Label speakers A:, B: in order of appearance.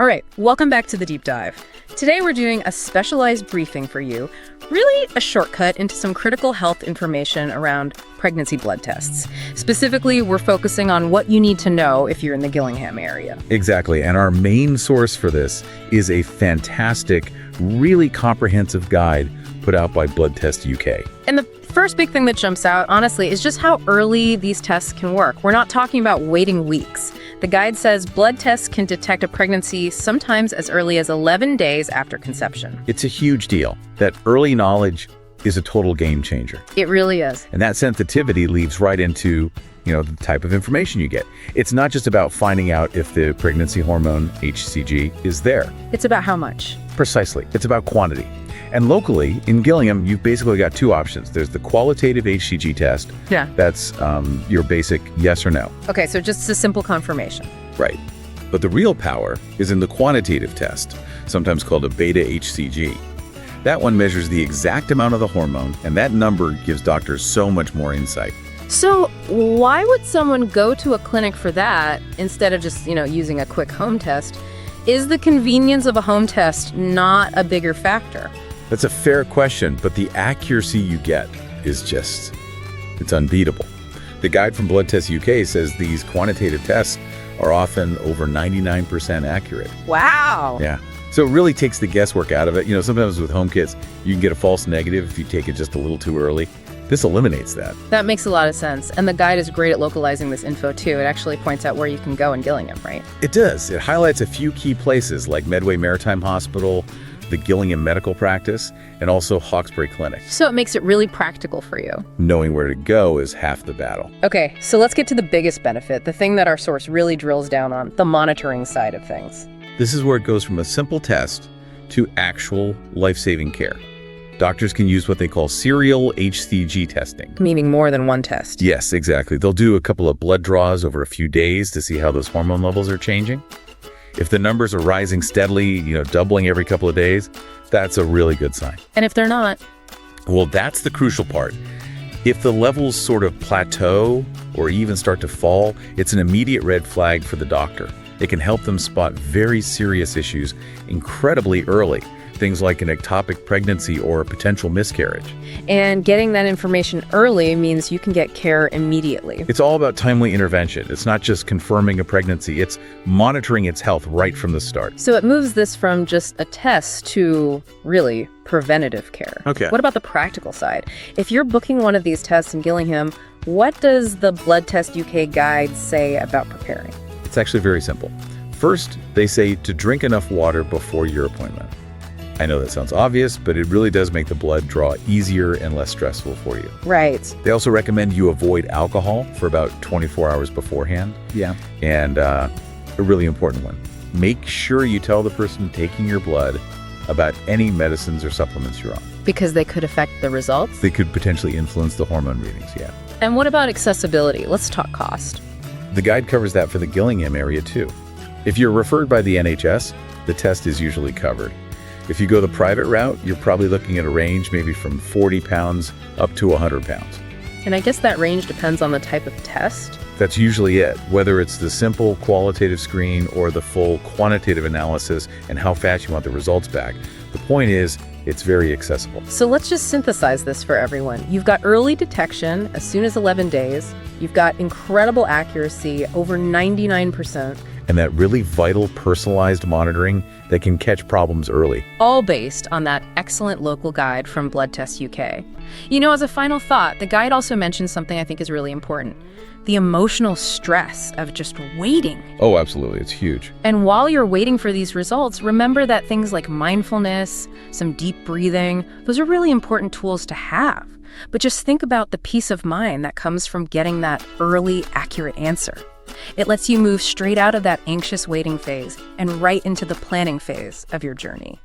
A: All right, welcome back to the deep dive. Today we're doing a specialized briefing for you, really a shortcut into some critical health information around pregnancy blood tests. Specifically, we're focusing on what you need to know if you're in the Gillingham area.
B: Exactly, and our main source for this is a fantastic, really comprehensive guide put out by Blood Test UK.
A: And the first big thing that jumps out, honestly, is just how early these tests can work. We're not talking about waiting weeks. The guide says blood tests can detect a pregnancy sometimes as early as 11 days after conception.
B: It's a huge deal. That early knowledge is a total game changer.
A: It really is.
B: And that sensitivity leads right into, the type of information you get. It's not just about finding out if the pregnancy hormone, HCG, is there.
A: It's about how much.
B: Precisely. It's about quantity. And locally, in Gillingham, you've basically got two options. There's the qualitative HCG test.
A: Yeah.
B: That's your basic yes or no.
A: Okay, so just a simple confirmation.
B: Right. But the real power is in the quantitative test, sometimes called a beta HCG. That one measures the exact amount of the hormone, and that number gives doctors so much more insight.
A: So why would someone go to a clinic for that instead of just, using a quick home test? Is the convenience of a home test not a bigger factor?
B: That's a fair question, but the accuracy you get is it's unbeatable. The guide from Blood Test UK says these quantitative tests are often over 99% accurate.
A: Wow.
B: Yeah. So it really takes the guesswork out of it. Sometimes with home kits, you can get a false negative if you take it just a little too early. This eliminates that.
A: That makes a lot of sense. And the guide is great at localizing this info too. It actually points out where you can go in Gillingham, right?
B: It does. It highlights a few key places like Medway Maritime Hospital, the Gillingham Medical Practice, and also Hawkesbury Clinic.
A: So it makes it really practical for you.
B: Knowing where to go is half the battle.
A: Okay, so let's get to the biggest benefit, the thing that our source really drills down on, the monitoring side of things.
B: This is where it goes from a simple test to actual life-saving care. Doctors can use what they call serial HCG testing.
A: Meaning more than one test.
B: Yes, exactly. They'll do a couple of blood draws over a few days to see how those hormone levels are changing. If the numbers are rising steadily, doubling every couple of days, that's a really good sign.
A: And if they're not?
B: Well, that's the crucial part. If the levels sort of plateau or even start to fall, it's an immediate red flag for the doctor. It can help them spot very serious issues incredibly early, things like an ectopic pregnancy or a potential miscarriage.
A: And getting that information early means you can get care immediately.
B: It's all about timely intervention. It's not just confirming a pregnancy, it's monitoring its health right from the start.
A: So it moves this from just a test to really preventative care.
B: Okay.
A: What about the practical side? If you're booking one of these tests in Gillingham, what does the Blood Test UK guide say about preparing?
B: It's actually very simple. First, they say to drink enough water before your appointment. I know that sounds obvious, but it really does make the blood draw easier and less stressful for you.
A: Right.
B: They also recommend you avoid alcohol for about 24 hours beforehand.
A: Yeah.
B: And a really important one, make sure you tell the person taking your blood about any medicines or supplements you're on.
A: Because they could affect the results?
B: They could potentially influence the hormone readings, yeah.
A: And what about accessibility? Let's talk cost.
B: The guide covers that for the Gillingham area too. If you're referred by the NHS, the test is usually covered. If you go the private route, you're probably looking at a range maybe from 40 pounds up to 100 pounds.
A: And I guess that range depends on the type of test.
B: That's usually it, whether it's the simple qualitative screen or the full quantitative analysis and how fast you want the results back. The point is, it's very accessible.
A: So let's just synthesize this for everyone. You've got early detection as soon as 11 days. You've got incredible accuracy, over 99%.
B: And that really vital personalized monitoring that can catch problems early.
A: All based on that excellent local guide from Blood Test UK. As a final thought, the guide also mentions something I think is really important. The emotional stress of just waiting.
B: Oh, absolutely. It's huge.
A: And while you're waiting for these results, remember that things like mindfulness, some deep breathing, those are really important tools to have. But just think about the peace of mind that comes from getting that early, accurate answer. It lets you move straight out of that anxious waiting phase and right into the planning phase of your journey.